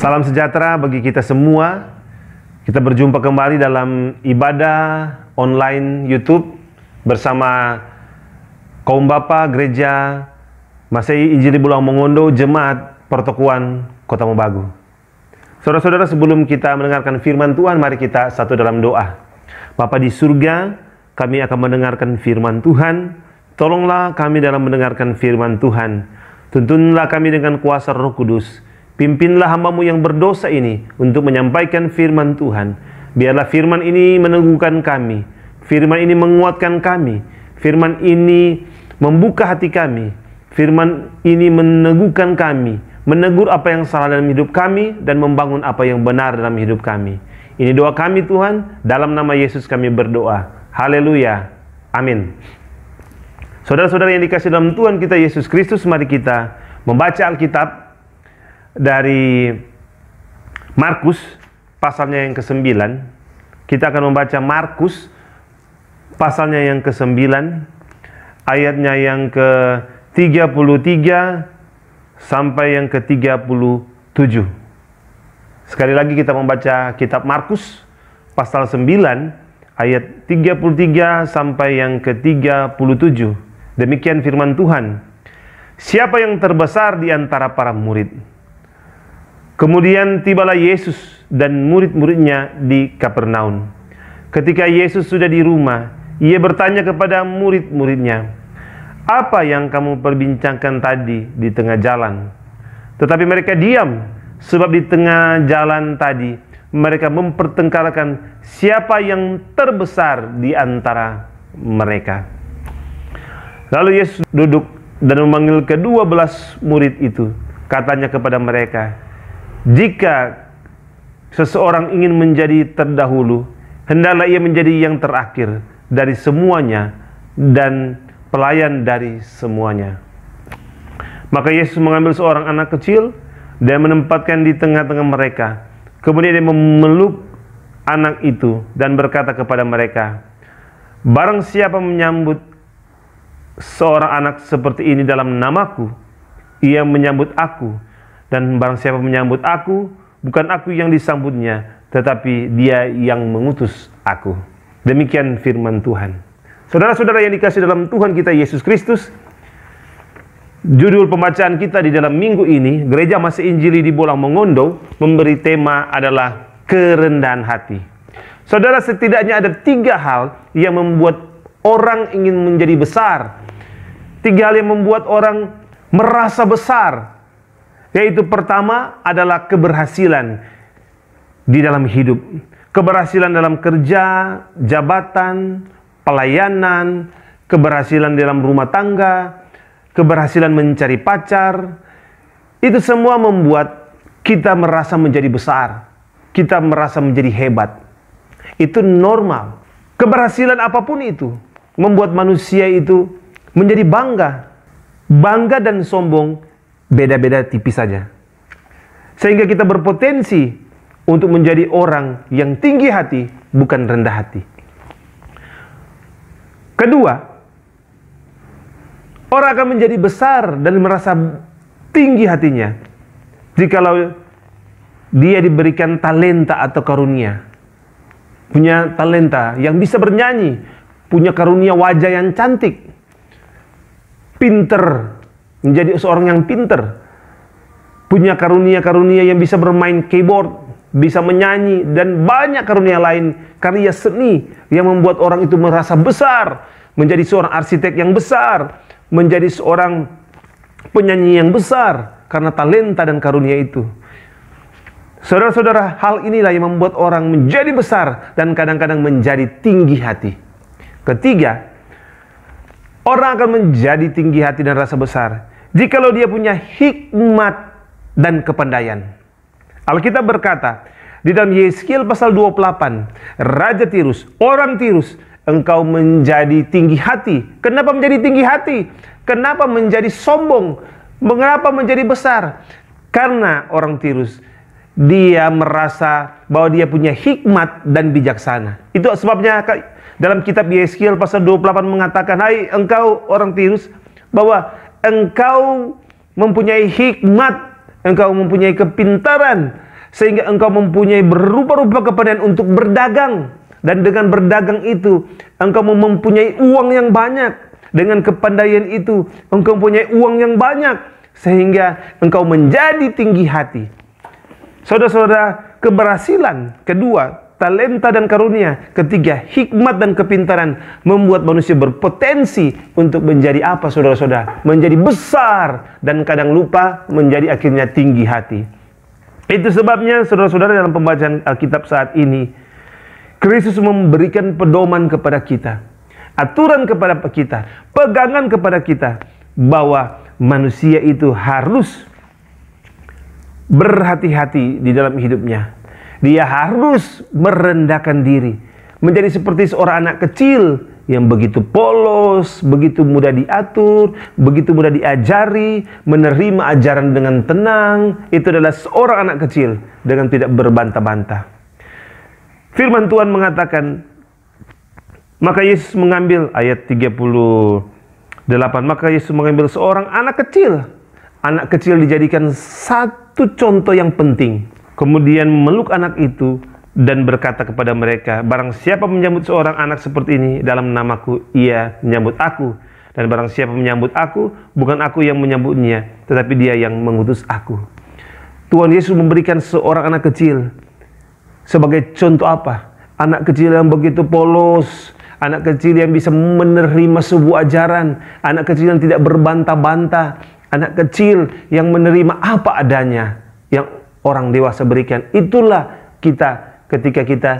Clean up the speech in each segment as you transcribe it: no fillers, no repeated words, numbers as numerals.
Salam sejahtera bagi kita semua. Kita berjumpa kembali dalam ibadah online YouTube bersama kaum Bapa Gereja Masehi Injili Bulang Mongondo Jemaat Pertokoan Kota Mobagu. Saudara-saudara, sebelum kita mendengarkan firman Tuhan, mari kita satu dalam doa. Bapa di surga, kami akan mendengarkan firman Tuhan. Tolonglah kami dalam mendengarkan firman Tuhan. Tuntunlah kami dengan kuasa Roh Kudus. Pimpinlah hamba-Mu yang berdosa ini untuk menyampaikan firman Tuhan. Biarlah firman ini meneguhkan kami. Firman ini menguatkan kami. Firman ini membuka hati kami. Firman ini meneguhkan kami. Menegur apa yang salah dalam hidup kami dan membangun apa yang benar dalam hidup kami. Ini doa kami Tuhan. Dalam nama Yesus kami berdoa. Haleluya. Amin. Saudara-saudara yang dikasihi dalam Tuhan kita Yesus Kristus, mari kita membaca Alkitab dari Markus pasalnya yang ke-9. Kita akan membaca Markus pasalnya yang ke-9, ayatnya yang ke-33 sampai yang ke-37. Sekali lagi kita membaca kitab Markus pasal 9 ayat 33 sampai yang ke-37. Demikian firman Tuhan. Siapa yang terbesar di antara para murid? Kemudian tibalah Yesus dan murid-muridnya di Kapernaum. Ketika Yesus sudah di rumah, Ia bertanya kepada murid-muridnya, "Apa yang kamu perbincangkan tadi di tengah jalan?" Tetapi mereka diam, sebab di tengah jalan tadi mereka mempertengkarkan siapa yang terbesar di antara mereka. Lalu Yesus duduk dan memanggil ke-12 murid itu. Katanya kepada mereka, "Jika seseorang ingin menjadi terdahulu, hendaklah ia menjadi yang terakhir dari semuanya dan pelayan dari semuanya." Maka Yesus mengambil seorang anak kecil dan menempatkan di tengah-tengah mereka. Kemudian Dia memeluk anak itu dan berkata kepada mereka, "Barang siapa menyambut seorang anak seperti ini dalam namaku, ia menyambut aku. Dan barang siapa menyambut aku, bukan aku yang disambutnya, tetapi Dia yang mengutus aku." Demikian firman Tuhan. Saudara-saudara yang dikasihi dalam Tuhan kita Yesus Kristus, judul pembacaan kita di dalam minggu ini, Gereja Masehi Injili di Bulang Mongondo memberi tema adalah kerendahan hati. Saudara, setidaknya ada 3 hal yang membuat orang ingin menjadi besar. 3 hal yang membuat orang merasa besar. Yaitu pertama adalah keberhasilan di dalam hidup. Keberhasilan dalam kerja, jabatan, pelayanan, keberhasilan dalam rumah tangga, keberhasilan mencari pacar. Itu semua membuat kita merasa menjadi besar. Kita merasa menjadi hebat. Itu normal. Keberhasilan apapun itu membuat manusia itu menjadi bangga. Bangga dan sombong beda-beda tipis saja. Sehingga kita berpotensi untuk menjadi orang yang tinggi hati, bukan rendah hati. Kedua, orang akan menjadi besar dan merasa tinggi hatinya jikalau dia diberikan talenta atau karunia. Punya talenta yang bisa bernyanyi, punya karunia wajah yang cantik, pinter, menjadi seorang yang pinter, punya karunia-karunia yang bisa bermain keyboard, bisa menyanyi, dan banyak karunia lain, karya seni yang membuat orang itu merasa besar, menjadi seorang arsitek yang besar, menjadi seorang penyanyi yang besar, karena talenta dan karunia itu. Saudara-saudara, hal inilah yang membuat orang menjadi besar dan kadang-kadang menjadi tinggi hati. Ketiga, orang akan menjadi tinggi hati dan rasa besar jikalau dia punya hikmat dan kepandaian. Alkitab berkata di dalam Yeskiel pasal 28, Raja Tirus, orang Tirus, engkau menjadi tinggi hati. Kenapa menjadi tinggi hati? Kenapa menjadi sombong? Mengapa menjadi besar? Karena orang Tirus, dia merasa bahwa dia punya hikmat dan bijaksana. Itu sebabnya dalam kitab Yeskiel pasal 28 mengatakan, "Hai engkau orang Tirus, bahwa engkau mempunyai hikmat, engkau mempunyai kepintaran, sehingga engkau mempunyai berupa-rupa kepentingan untuk berdagang. Dan dengan berdagang itu, engkau mempunyai uang yang banyak. Dengan kepandaian itu, engkau mempunyai uang yang banyak, sehingga engkau menjadi tinggi hati. Saudara-saudara, keberhasilan kedua, talenta dan karunia. Ketiga, hikmat dan kepintaran membuat manusia berpotensi untuk menjadi apa, saudara-saudara? Menjadi besar dan kadang lupa menjadi akhirnya tinggi hati. Itu sebabnya, saudara-saudara, dalam pembacaan Alkitab saat ini, Kristus memberikan pedoman kepada kita, aturan kepada kita, pegangan kepada kita, bahwa manusia itu harus berhati-hati di dalam hidupnya. Dia harus merendahkan diri, menjadi seperti seorang anak kecil yang begitu polos, begitu mudah diatur, begitu mudah diajari, menerima ajaran dengan tenang. Itu adalah seorang anak kecil dengan tidak berbantah-bantah. Firman Tuhan mengatakan, maka Yesus mengambil, ayat 38, maka Yesus mengambil seorang anak kecil. Anak kecil dijadikan satu contoh yang penting. Kemudian memeluk anak itu dan berkata kepada mereka, barang siapa menyambut seorang anak seperti ini dalam namaku, ia menyambut aku. Dan barang siapa menyambut aku, bukan aku yang menyambutnya, tetapi dia yang mengutus aku. Tuhan Yesus memberikan seorang anak kecil sebagai contoh apa? Anak kecil yang begitu polos, anak kecil yang bisa menerima sebuah ajaran, anak kecil yang tidak berbantah-bantah, anak kecil yang menerima apa adanya yang orang dewasa berikan. Itulah kita ketika kita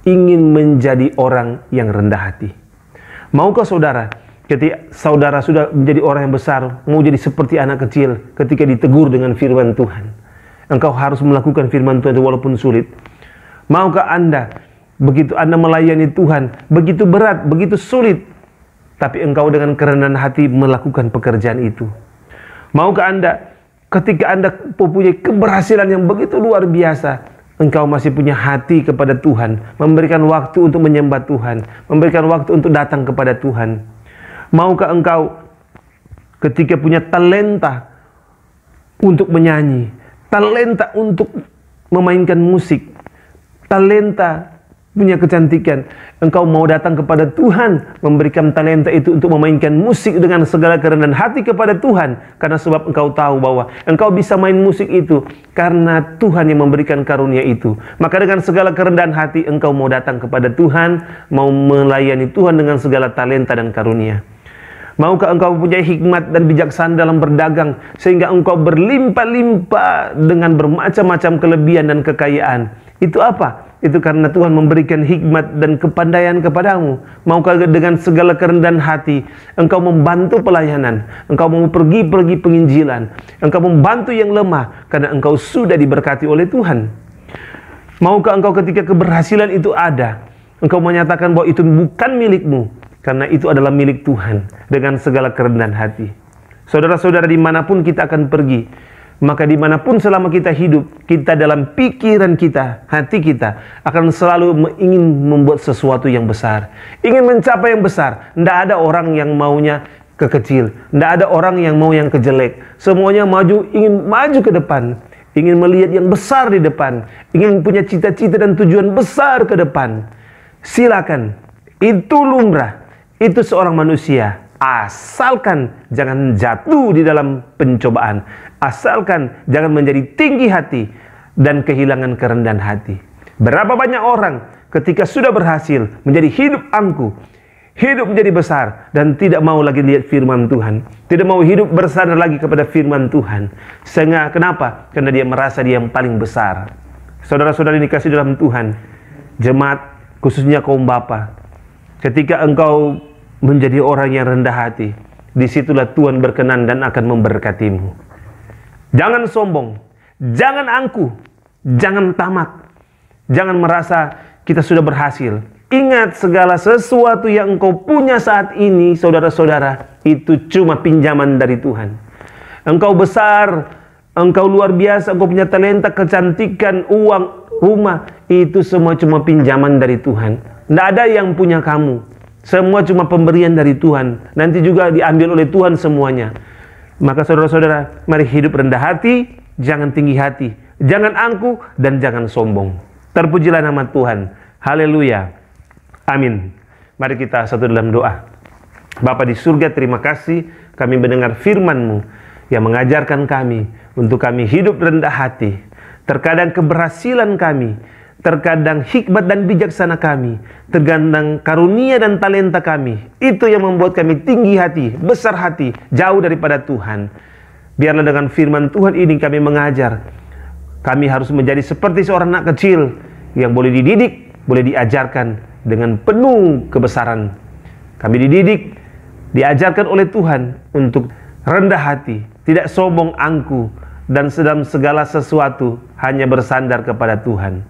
ingin menjadi orang yang rendah hati. Maukah saudara, ketika saudara sudah menjadi orang yang besar, mau jadi seperti anak kecil ketika ditegur dengan firman Tuhan? Engkau harus melakukan firman Tuhan walaupun sulit. Maukah Anda, begitu Anda melayani Tuhan, begitu berat, begitu sulit, tapi engkau dengan kerendahan hati melakukan pekerjaan itu? Maukah Anda, ketika Anda mempunyai keberhasilan yang begitu luar biasa, engkau masih punya hati kepada Tuhan, memberikan waktu untuk menyembah Tuhan, memberikan waktu untuk datang kepada Tuhan? Maukah engkau ketika punya talenta untuk menyanyi, talenta untuk memainkan musik, talenta punya kecantikan, engkau mau datang kepada Tuhan, memberikan talenta itu untuk memainkan musik dengan segala kerendahan hati kepada Tuhan, karena sebab engkau tahu bahwa engkau bisa main musik itu karena Tuhan yang memberikan karunia itu. Maka dengan segala kerendahan hati engkau mau datang kepada Tuhan, mau melayani Tuhan dengan segala talenta dan karunia. Maukah engkau mempunyai hikmat dan bijaksana dalam berdagang, sehingga engkau berlimpah-limpah dengan bermacam-macam kelebihan dan kekayaan? Itu apa? Itu karena Tuhan memberikan hikmat dan kepandaian kepadamu. Maukah dengan segala kerendahan hati engkau membantu pelayanan, engkau mau pergi penginjilan, engkau membantu yang lemah karena engkau sudah diberkati oleh Tuhan? Maukah engkau ketika keberhasilan itu ada, engkau menyatakan bahwa itu bukan milikmu, karena itu adalah milik Tuhan, dengan segala kerendahan hati? Saudara-saudara, dimanapun kita akan pergi, maka dimanapun selama kita hidup, kita dalam pikiran kita, hati kita akan selalu ingin membuat sesuatu yang besar, ingin mencapai yang besar. Tidak ada orang yang maunya kekecil, tidak ada orang yang mau yang kejelek. Semuanya maju, ingin maju ke depan, ingin melihat yang besar di depan, ingin punya cita-cita dan tujuan besar ke depan. Silakan, itu lumrah, itu seorang manusia. Asalkan jangan jatuh di dalam pencobaan, asalkan jangan menjadi tinggi hati dan kehilangan kerendahan hati. Berapa banyak orang ketika sudah berhasil menjadi hidup angkuh, hidup menjadi besar, dan tidak mau lagi lihat firman Tuhan, tidak mau hidup bersandar lagi kepada firman Tuhan. Sehingga kenapa? Karena dia merasa dia yang paling besar. Saudara-saudari dikasih dalam Tuhan, jemaat khususnya kaum bapa, ketika engkau menjadi orang yang rendah hati, disitulah Tuhan berkenan dan akan memberkatimu. Jangan sombong, jangan angkuh, jangan tamak, jangan merasa kita sudah berhasil. Ingat, segala sesuatu yang engkau punya saat ini, saudara-saudara, itu cuma pinjaman dari Tuhan. Engkau besar, engkau luar biasa, engkau punya talenta, kecantikan, uang, rumah, itu semua cuma pinjaman dari Tuhan. Tidak ada yang punya kamu. Semua cuma pemberian dari Tuhan. Nanti juga diambil oleh Tuhan semuanya. Maka saudara-saudara, mari hidup rendah hati, jangan tinggi hati. Jangan angkuh dan jangan sombong. Terpujilah nama Tuhan. Haleluya. Amin. Mari kita satu dalam doa. Bapa di surga, terima kasih kami mendengar firman-Mu yang mengajarkan kami untuk kami hidup rendah hati. Terkadang keberhasilan kami, terkadang hikmat dan bijaksana kami, terkadang karunia dan talenta kami, itu yang membuat kami tinggi hati, besar hati, jauh daripada Tuhan. Biarlah dengan firman Tuhan ini kami mengajar. Kami harus menjadi seperti seorang anak kecil yang boleh dididik, boleh diajarkan dengan penuh kebesaran. Kami dididik, diajarkan oleh Tuhan untuk rendah hati, tidak sombong angkuh, dan dalam segala sesuatu hanya bersandar kepada Tuhan.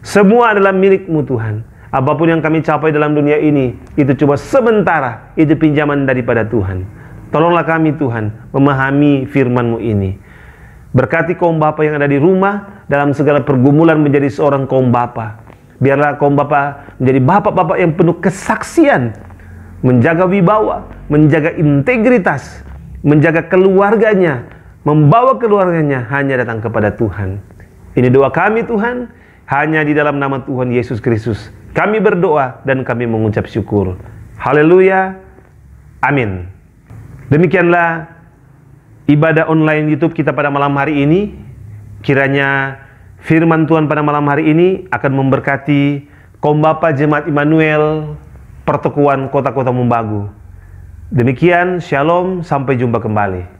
Semua adalah milik-Mu Tuhan. Apapun yang kami capai dalam dunia ini, itu cuma sementara, itu pinjaman daripada Tuhan. Tolonglah kami Tuhan memahami firman-Mu ini. Berkati kaum bapa yang ada di rumah dalam segala pergumulan menjadi seorang kaum bapa. Biarlah kaum bapa menjadi bapak-bapak yang penuh kesaksian, menjaga wibawa, menjaga integritas, menjaga keluarganya, membawa keluarganya hanya datang kepada Tuhan. Ini doa kami Tuhan, hanya di dalam nama Tuhan Yesus Kristus. Kami berdoa dan kami mengucap syukur. Haleluya. Amin. Demikianlah ibadah online YouTube kita pada malam hari ini. Kiranya firman Tuhan pada malam hari ini akan memberkati kaum bapa Jemaat Immanuel Pertokoan Kota-Kota Mumbagu. Demikian, shalom, sampai jumpa kembali.